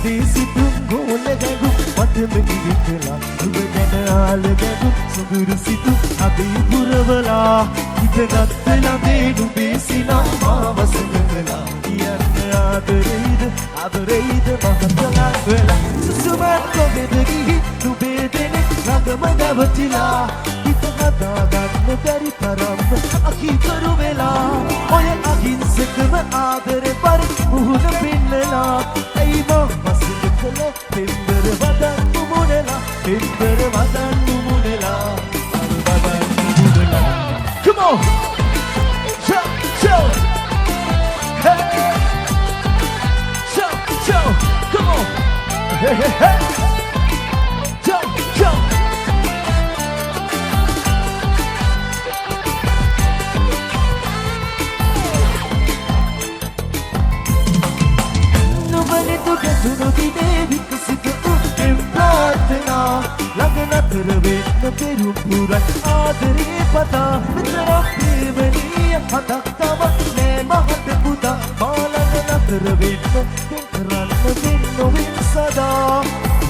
නුඹේ සිතුම් ගෝල ගැගු මටම කිවිතලා නුඹ ගැන ආල ගැගු සුගුරු සිතුම් අදී පුරවලා හිතගත් ළඟේ නුඹේ සිනම් මාව සුගලා කියන්න ආදරෙයිද මහතලා වෙලා සුසුමත් කොගෙද ගිහි නුඹේ දෙනෙක් ළඟම නැවතිලා හිත හදා ගන්න බැරි තරම් අකීකරු වෙලා ඔය අහිංසකම ආදරේ පරිපූර්ණ පෙන්නලා ඇයි මස්සිත කළ පෙම්බර වදන් මුමුණලා පෙම්බර වදන් මුමුණලා වදන් මුමුණලා Come on! Show! Hey! Show! Come on! Hey! Show! Nobody to get to know the day because it's important. Lag na terve na peru pura aadare pata mitra premaniya hatak tava ne mahat puta malag na terve na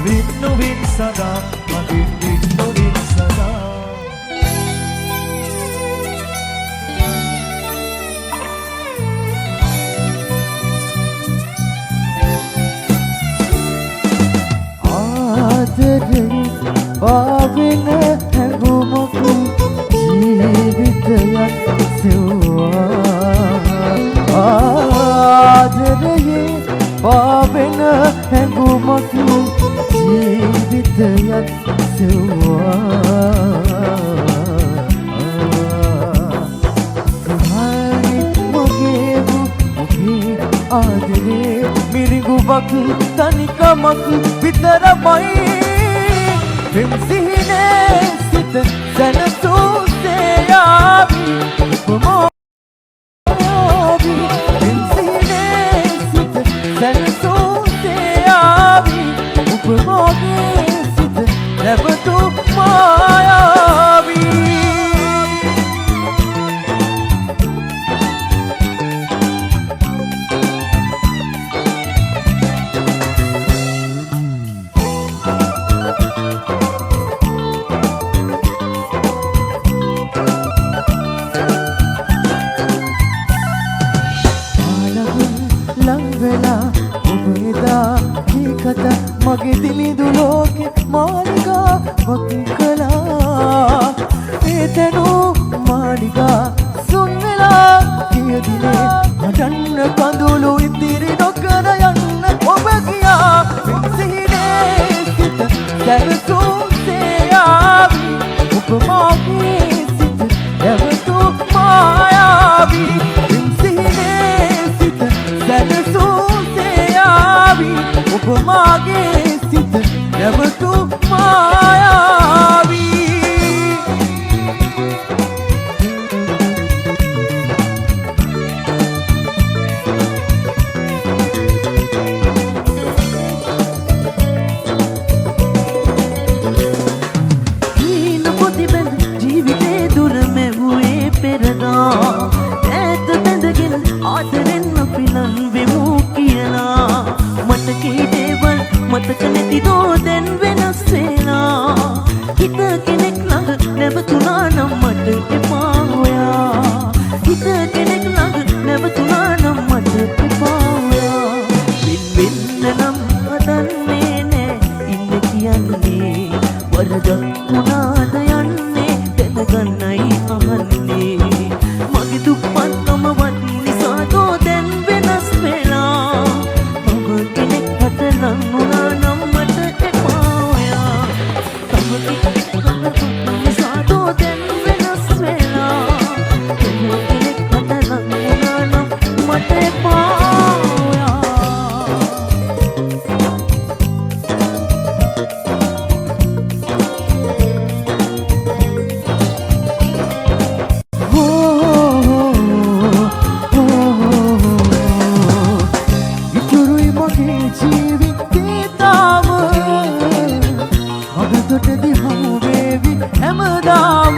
vinno vin sada madin vinno vin sada ආදරේ පාවෙන හැඟුමක් ජීවිතයක් සෙව්වා ආදරේ පාවෙන හැඟුමක් ජීවිතයක් සෙව්වා ආදරේ මිරිඟුවක් තනිකමක් විතරමයි පෙම් සිහිනේ සිත සැනසූසේ යාවි උපමෝවි පෙම් සිහිනේ සිත සැනසූසේ යාවි උපමෝගේ සිත නැවතු මායාවි මගේ දිලිඳු ලෝකෙ මාලිගා වගේ කළා ඒ තැනූ මාලිගා සුන් වෙලා කියදිනේ හදන්න කඳුළු ඉතිරි නොකර යන්න ඔබ ගියා සිහිනේ සිත සැනසූසේ යාවි ඔබ මාගේ සිත නැවතු මායාවි සිහිනේ සිත සැනසූසේ යාවි ඔබ මාගේ සිත නැවතු මායාවි දීන පොති බැඳ ජීවිතේ දුර මෙව්වේ පෙරදා ඈත බැඳගෙන ආදරෙන් අපි නම් වෙමු කියලා මට කී දේවල් මතක නැතිදෝ දැන් වෙනස් වෙලා හිත කෙනෙක් ළඟ නැවතුණා නම් මට එපා හොයා හිත කෙනෙක් ළඟ නැවතුණා නම් මට එපා හොයා වෙන්න නම් හදන්නේ නෑ ඉන්න කියන්නේ වරදක් වුණාද යන්නේ දැනගන්නයි අහන්නේ මගේ දුක්පත්කම වත් නිසා දෝ දැන් වෙනස් වෙලා මම කෙනෙක් හදනම් වුණා නම් මට එපා හොයා තම කෙනෙක් නිසා දෝ දැන් වෙනස් වෙලා මම කෙනෙක් හදනම් වුණා නම් මට එපා හොයා ජීවිතේතාව මගතොටදී හමු වේවි හැමදාම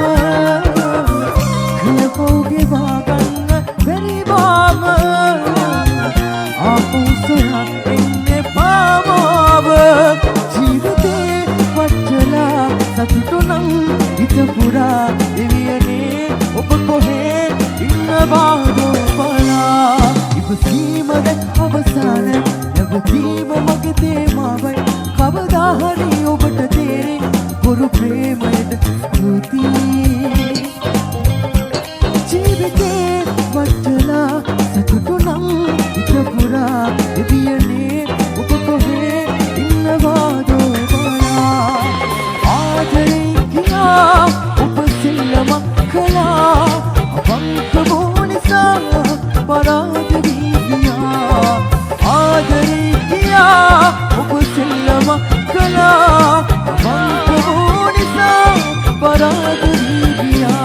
හිත පුරා එවියනේ ඔබ කොහේ ඉන්නවාදෝ බලා ඉපසීමද අවසාන නැවතීම මගේ තේමාවයි කවදා හරි ඔබට තේරෙයි බොරු ප්‍රේමයට ස්තුතියි ජීවිතේ වටලා සතුටු නම් හිත පුරා එවියනේ ඔබ කොහේ ඉන්නවාදෝ බලා ආදරේ කියා ඔබ සිල්ලමක් කළා අවංක බෝනිසා පරාද වී ගියා ආදරේ කියා ඔබ සිල්ලමක් කළා අවංක බෝනිසා පරාද වී ගියා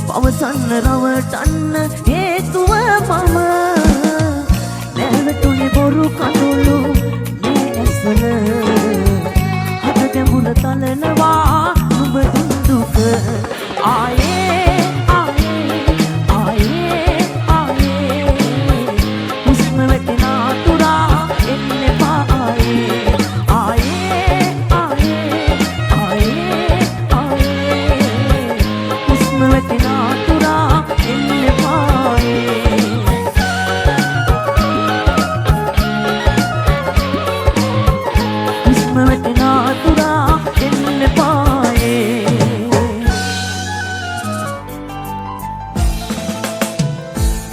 පවසන්න රවටන්න හේතුව මම නැවතුනේ බොරු කඳුළු මේ ඇස්වල හද ගැඹුර තලනවා නුඹ දුන් දුක ආයේ හුස්ම වැටෙන අතුරා එන්න එපා ආයේ හුස්ම වැටෙන අතුරා එන්න එපා හුස්ම වැටෙන අතුරා එන්න එපා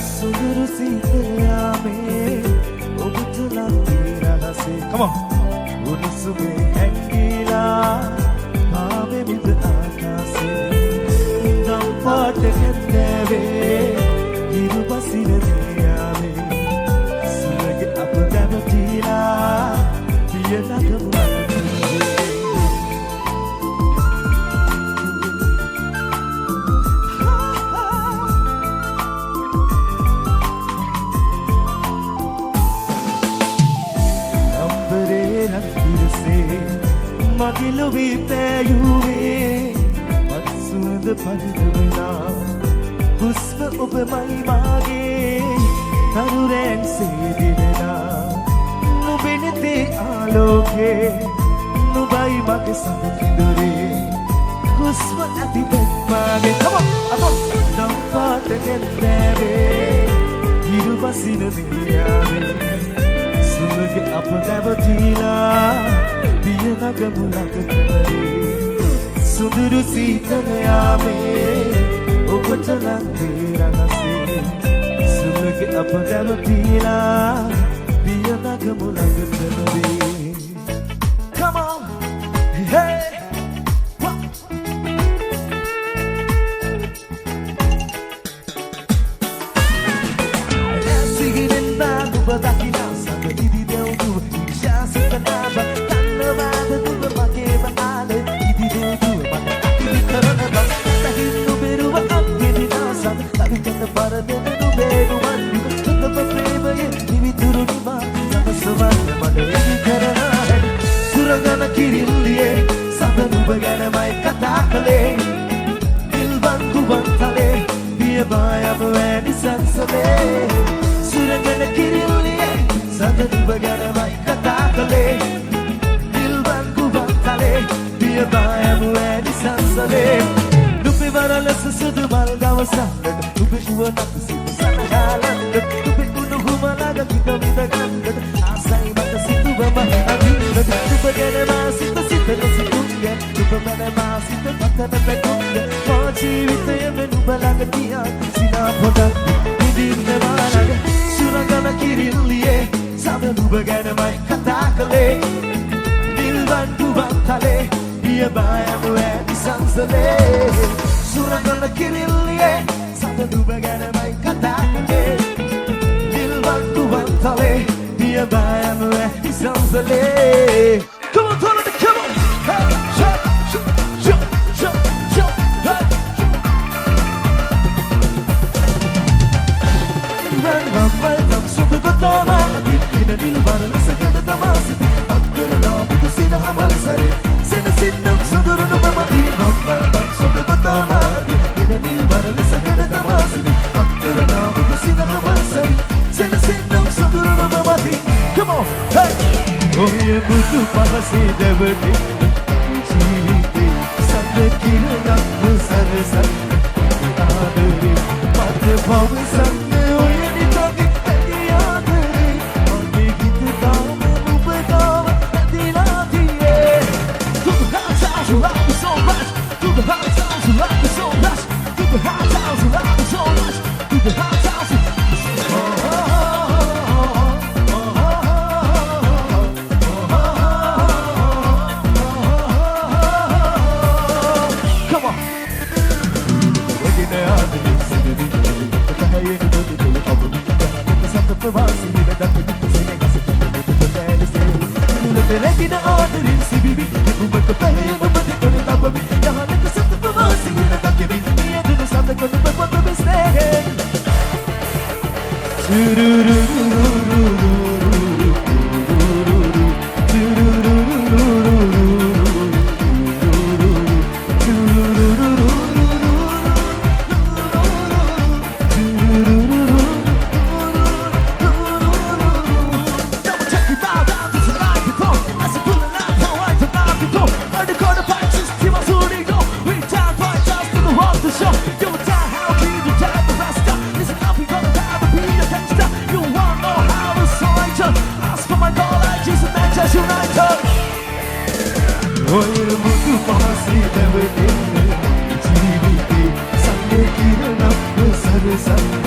සුදුරු සීතයාමේ ඔබට ලංකී රහසේ Come on. උණුසුමේ හැංගිලා ආවේ මුද ආකාසේ දම් පාට කැඳවේ ඉරු බසින දියාවේ සුලගේ අප දැවටිලා පිය නගමු මගිලු විපෑයුවේ මත්සුවඳ පරිදවෙලා හුස්ම ඔබමයි මාගේ තරුරැන් සේදිවෙලා නුබෙනතේ ආලෝකේ නුබයි මගේ සඳකිදුරේ හුස්ම ඇති පැත්මාගේ දම්පාට ගැන්දෑවේ හිරු බසින දියාවේ සුළගේ අප දැවටිලා පිය නගමු ළඟකරේ සුදුරු සීතලයාමේ ඔබට ලංකේ රහසේ සුළගේ අප දැවටිලා පිය නගමු ළඟකරේ Come on, hey! Siginin ba නුඹ දකිනා සමදිදි දෙව්දු ශාසිතනාව තන්නවාද නුඹ මගේම ආලේ ඉදිරිදුව මට අකිලි කරන බස් සහින්නු බෙරුව අක්ගෙදිනා සඳ තවිකත පරදෙන නුඹේ නුවන්දි හොඳම ප්‍රේමයේ නිවිතුරු නිමා සමසවන්න මට එදි කරන හැඩි සුරගන කිරිල්ලියේ සඳ නුඹ ගැනමයි කතා කළේ දිල්වන් ගුවන් තලේ බියබායම වැනි සංසලේ සුරගන කිරිල්ලියේ සඳ නුඹ ගැනමයි කතා කළේ දිල්වන් ගුවන් තලේ බියබායම වැනි සංසලේ නුඹේ වරලස සුදු මල් දවසකට නුඹේ නුවණක් සිත සනහලන්න නුඹේ උණුහුමලක් විඳ ගන්නද ආසයි මට සිතුවම අඳින්නද ඔබ ගැන මා සිත සිතන සිතුන්ගේ ඔබ මන මා සිත පතන පැතුන්ගේ මා ජීවිතයම නුඹ ළඟ තියා සිනා පොඩක් විඳින්න මාළඟ සුරංගන කිරිල්ලියේ සම නුඹ ගැනමයි කතා කළේ නිල්වන් පුවන් තලේ පිය බයම වැඩි සංසලේ සුරංගන කිරිල්ලියේ සම නුඹ ගැනමයි කතා කළේ නිල්වන් පුවන් තලේ පිය බයම වැඩි සංසලේ Come on, Tony, come on! Hey, jump, jump, jump, jump, jump, hey! Welcome, super good dama. In a little bottle, let's get the damasity. I'm gonna love you to see the hamasari. Send a sit down, so good on the mama. Welcome, super good dama. In a little bottle, let's get the damasity. I'm gonna love you to see the hamasari. Send a sit down, so good on the mama. Come on, hey! Oh, you put to pahasi devati. Jeevite, sadakira nakku sarasa. Adari, pate pavu sanne oyani toki adiyadari. Agi git gaam ubagaam diladiye. To the hot house, you love me so much. To the hot house, you love me so much. To the hot house, you love me so much. To the hot house. Regina Arterin CBB Rumba ke pahaya memati kone tababi Yahan ke satu pemasi Hina tak kiri Ia dulu sampai kone berbuat berbisnek Oye, mutu pahasi devati. Jeevite, sanne kirana sarasa.